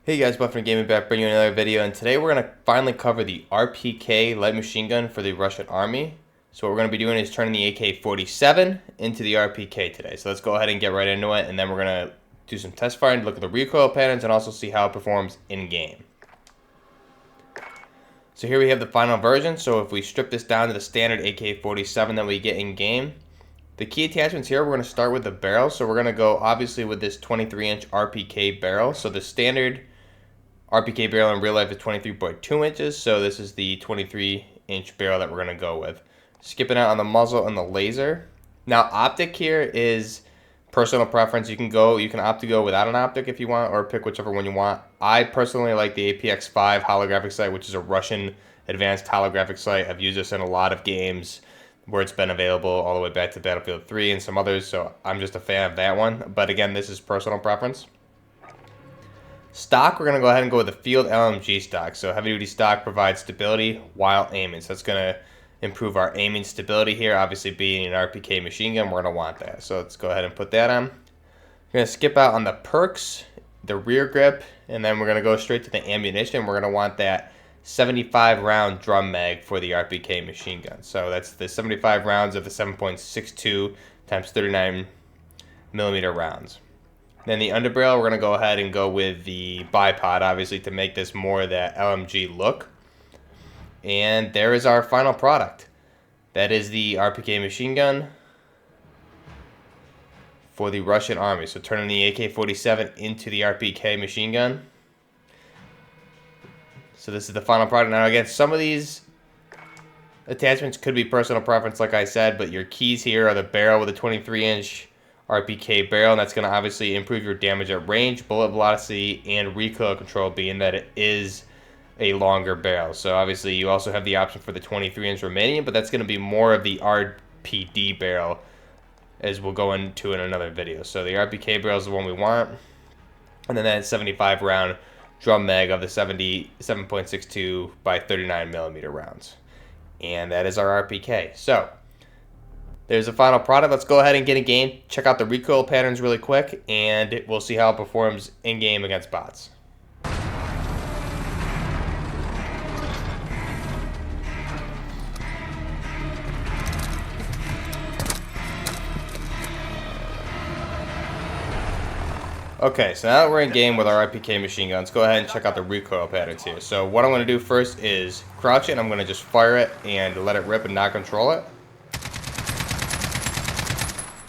Hey guys, Buffin Gaming back bringing you another video, and today we're going to finally cover the RPK light machine gun for the Russian army. So what we're going to be doing is turning the AK-47 into the RPK today. So let's go ahead and get right into it, and then we're going to do some test firing, look at the recoil patterns, and also see how it performs in-game. So here we have the final version. So if we strip this down to the standard AK-47 that we get in-game, the key attachments here, we're going to start with the barrel. So we're going to go obviously with this 23-inch RPK barrel. So the standard RPK barrel in real life is 23.2 inches, so this is the 23-inch barrel that we're going to go with. Skipping out on the muzzle and the laser. Now, optic here is personal preference. You can opt to go without an optic if you want, or pick whichever one you want. I personally like the APX5 holographic sight, which is a Russian advanced holographic sight. I've used this in a lot of games where it's been available all the way back to Battlefield 3 and some others, so I'm just a fan of that one. But again, this is personal preference. Stock, we're going to go ahead and go with the Field LMG stock. So heavy duty stock provides stability while aiming. So that's going to improve our aiming stability here. Obviously being an RPK machine gun, we're going to want that. So let's go ahead and put that on. We're going to skip out on the perks, the rear grip, and then we're going to go straight to the ammunition. We're going to want that 75 round drum mag for the RPK machine gun. So that's the 75 rounds of the 7.62 times 39 millimeter rounds. Then the underbarrel, we're going to go ahead and go with the bipod, obviously, to make this more of that LMG look. And there is our final product. That is the RPK machine gun for the Russian army. So turning the AK-47 into the RPK machine gun. So this is the final product. Now again, some of these attachments could be personal preference, like I said, but your keys here are the barrel with a 23-inch RPK barrel, and that's going to obviously improve your damage at range, bullet velocity, and recoil control, being that it is a longer barrel. So obviously you also have the option for the 23-inch Romanian, but that's going to be more of the RPD barrel, as we'll go into in another video. So the RPK barrel is the one we want, and then that 75 round drum mag of the 7.62 by 39 millimeter rounds, and that is our RPK. So there's a final product. Let's go ahead and get in game, check out the recoil patterns really quick, and we'll see how it performs in game against bots. Okay, so now that we're in game with our RPK machine gun, let's go ahead and check out the recoil patterns here. So what I'm going to do first is crouch it, and I'm going to just fire it and let it rip and not control it.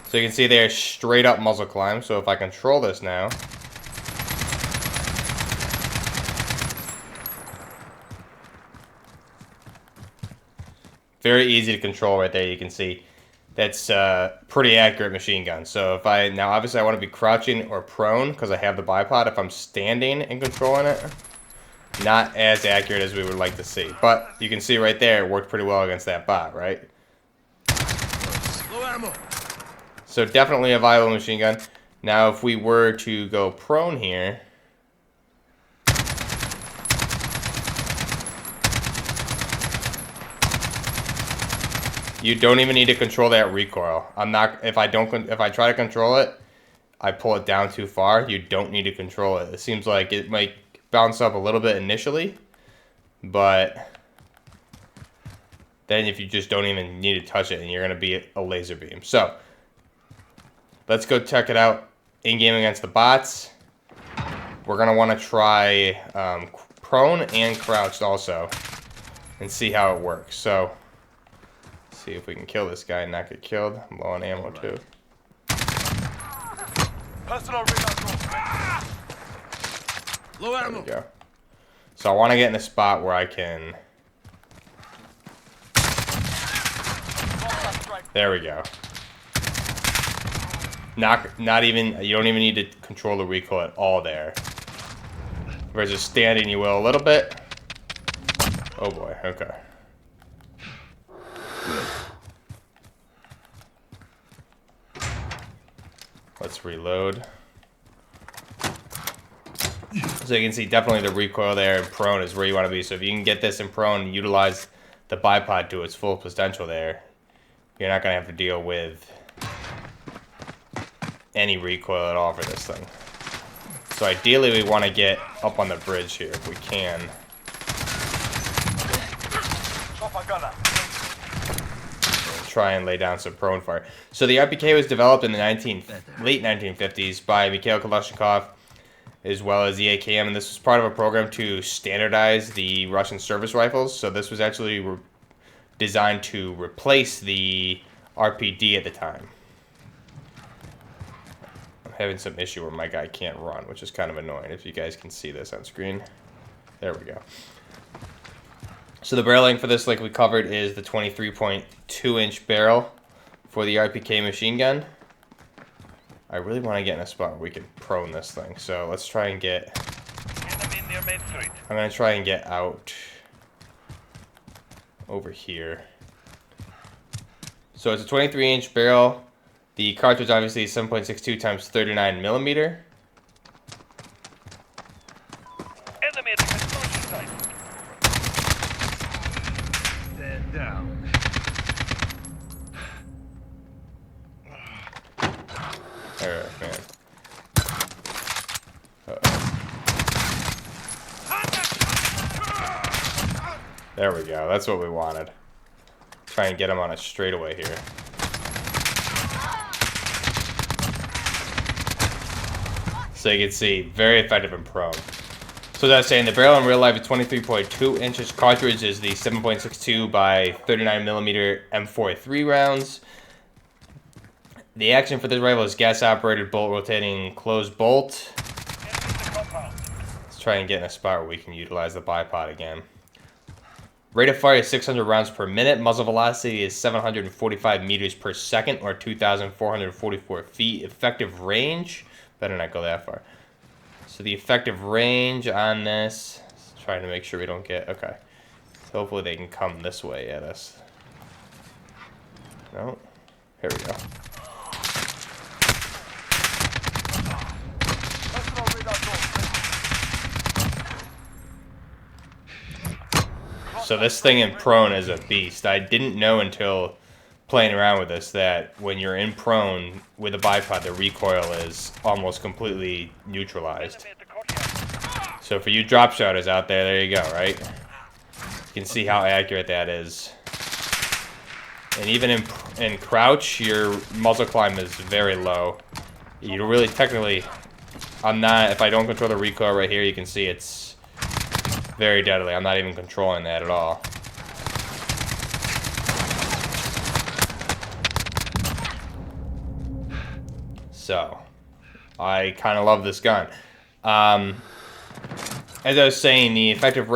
So you can see there, straight up muzzle climb. So if I control this now, very easy to control right there. You can see that's pretty accurate machine gun. So if now obviously I want to be crouching or prone because I have the bipod. If I'm standing and controlling it, not as accurate as we would like to see. But you can see right there, it worked pretty well against that bot, right? Low ammo. So definitely a viable machine gun. Now if we were to go prone here, you don't even need to control that recoil. If I try to control it, I pull it down too far. You don't need to control it. It seems like it might bounce up a little bit initially, but then if you just don't even need to touch it, and you're going to be a laser beam. So let's go check it out in game against the bots. We're going to want to try prone and crouched also and see how it works. So let's see if we can kill this guy and not get killed. I'm low on ammo too. Personal low There ammo. we go. So I want to get in a spot where I can. There we go. You don't even need to control the recoil at all there. Whereas just standing, you will a little bit. Oh boy, okay. Let's reload. So you can see definitely the recoil there, and prone is where you want to be. So if you can get this in prone and utilize the bipod to its full potential there, you're not going to have to deal with any recoil at all for this thing. So ideally we want to get up on the bridge here if we can. Try and lay down some prone fire. So the RPK was developed in the late 1950s by Mikhail Kalashnikov, as well as the AKM, and this was part of a program to standardize the Russian service rifles. So this was actually designed to replace the RPD at the time. I'm having some issue where my guy can't run, which is kind of annoying. If you guys can see this on screen. There we go. So the barrel length for this, like we covered, is the 23.2-inch barrel for the RPK machine gun. I really want to get in a spot where we can prone this thing. So let's try and get... I'm going to try and get out over here. So it's a 23-inch barrel. The cartridge obviously is 7.62 times 39 millimeter. Alright, man. There we go. That's what we wanted. Try and get him on a straightaway here. So you can see, very effective and prone. So as I was saying, the barrel in real life is 23.2 inches. Cartridge is the 7.62 by 39 millimeter M43 rounds. The action for this rifle is gas-operated bolt rotating closed bolt. Let's try and get in a spot where we can utilize the bipod again. Rate of fire is 600 rounds per minute. Muzzle velocity is 745 meters per second, or 2,444 feet. Effective range, better not go that far. So the effective range on this, trying to make sure we don't get, okay. So hopefully they can come this way at us. No, here we go. So this thing in prone is a beast. I didn't know until playing around with this that when you're in prone with a bipod, the recoil is almost completely neutralized. So for you drop shooters out there, there you go, right? You can see how accurate that is. And even in crouch, your muzzle climb is very low. You really technically, if I don't control the recoil right here, you can see it's very deadly. I'm not even controlling that at all. So, I kind of love this gun. As I was saying, the effective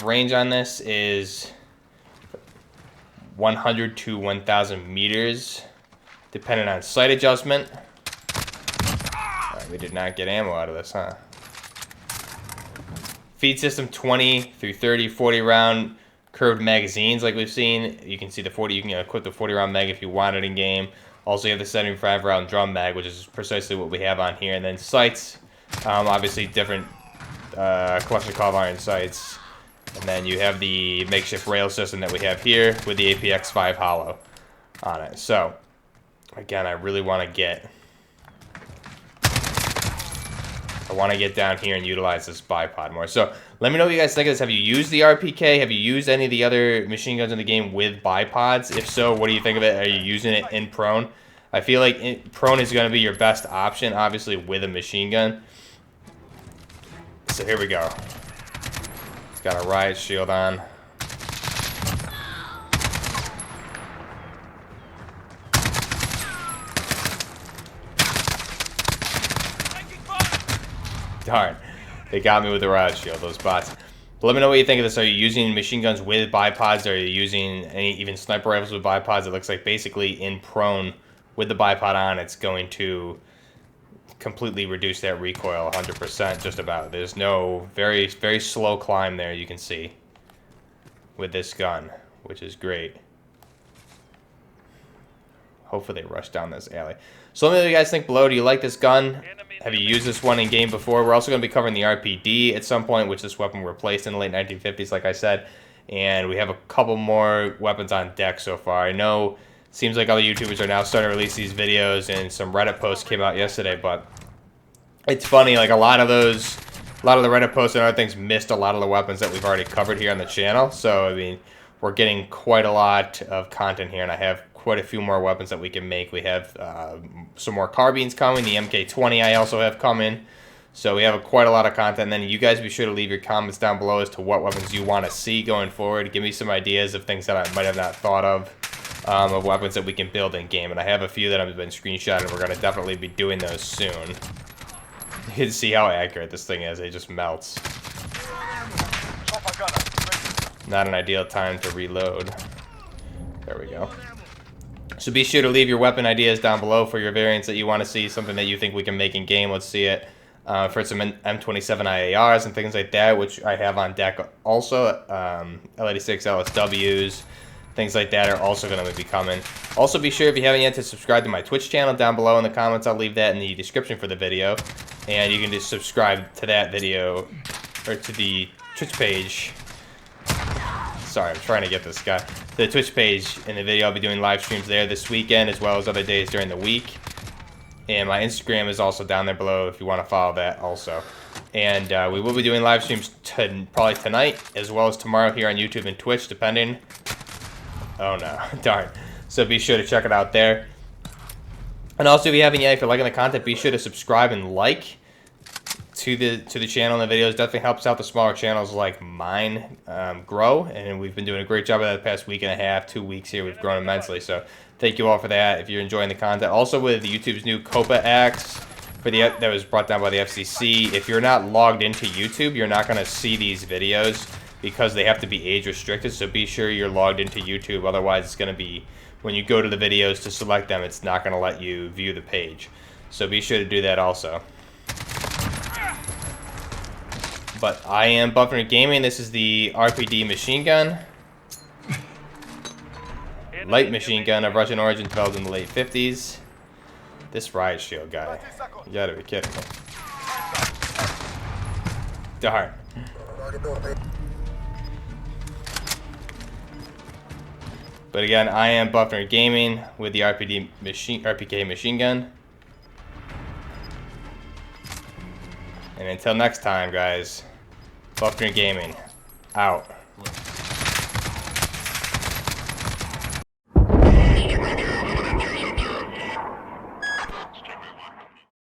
range on this is 100 to 1,000 meters, depending on sight adjustment. We did not get ammo out of this, huh? Feed system 20 through 30, 40 round curved magazines like we've seen. You can see the 40, you can equip the 40 round mag if you want it in game. Also you have the 75 round drum mag, which is precisely what we have on here. And then sights, obviously different Kalashnikov iron sights. And then you have the makeshift rail system that we have here with the APX-5 hollow on it. So, again, I really want to get down here and utilize this bipod more. So let me know what you guys think of this. Have you used the RPK? Have you used any of the other machine guns in the game with bipods? If so, what do you think of it? Are you using it in prone? I feel like prone is going to be your best option, obviously, with a machine gun. So here we go. It's got a riot shield on. Darn, they got me with the riot shield, those bots. But let me know what you think of this. Are you using machine guns with bipods? Are you using even sniper rifles with bipods? It looks like basically in prone with the bipod on, it's going to completely reduce that recoil 100% just about. There's no very slow climb there, you can see, with this gun, which is great. Hopefully they rush down this alley. So let me know what you guys think below. Do you like this gun? Have you used this one in game before? We're also going to be covering the RPD at some point, which this weapon replaced in the late 1950s, like I said. And we have a couple more weapons on deck so far. I know it seems like other YouTubers are now starting to release these videos, and some Reddit posts came out yesterday, but it's funny, like a lot of the Reddit posts and other things missed a lot of the weapons that we've already covered here on the channel. So, I mean, we're getting quite a lot of content here, and I have quite a few more weapons that we can make. We have some more carbines coming. The MK20 I also have coming. So we have quite a lot of content. And then you guys be sure to leave your comments down below as to what weapons you want to see going forward. Give me some ideas of things that I might have not thought of weapons that we can build in game. And I have a few that I've been screenshotting. We're going to definitely be doing those soon. You can see how accurate this thing is. It just melts. Not an ideal time to reload. There we go. So be sure to leave your weapon ideas down below for your variants that you want to see. Something that you think we can make in game. Let's see it. For some M27 IARs and things like that, which I have on deck also. L86 LSWs, things like that are also going to be coming. Also, be sure if you haven't yet to subscribe to my Twitch channel down below in the comments. I'll leave that in the description for the video. And you can just subscribe to that video, or to the Twitch page. Sorry, I'm trying to get this guy. The Twitch page in the video. I'll be doing live streams there this weekend as well as other days during the week. And my Instagram is also down there below if you want to follow that also. And we will be doing live streams probably tonight as well as tomorrow here on YouTube and Twitch, depending. Oh no, darn. So be sure to check it out there. And also, if you haven't yet, if you're liking the content, be sure to subscribe and like to the channel and the videos. Definitely helps out the smaller channels like mine grow. And we've been doing a great job of that the past week and a half, 2 weeks here. We've grown immensely. So thank you all for that if you're enjoying the content. Also, with YouTube's new COPA Acts that was brought down by the FCC, if you're not logged into YouTube, you're not going to see these videos because they have to be age restricted. So be sure you're logged into YouTube. Otherwise, it's going to be, when you go to the videos to select them, it's not going to let you view the page. So be sure to do that also. But I am Buffner Gaming. This is the RPD machine gun. Light machine gun of Russian origin, developed in the late 50s. This riot shield guy. You gotta be kidding me. Darn. But again, I am Buffner Gaming with the RPK machine gun. And until next time, guys, Buffner Gaming out.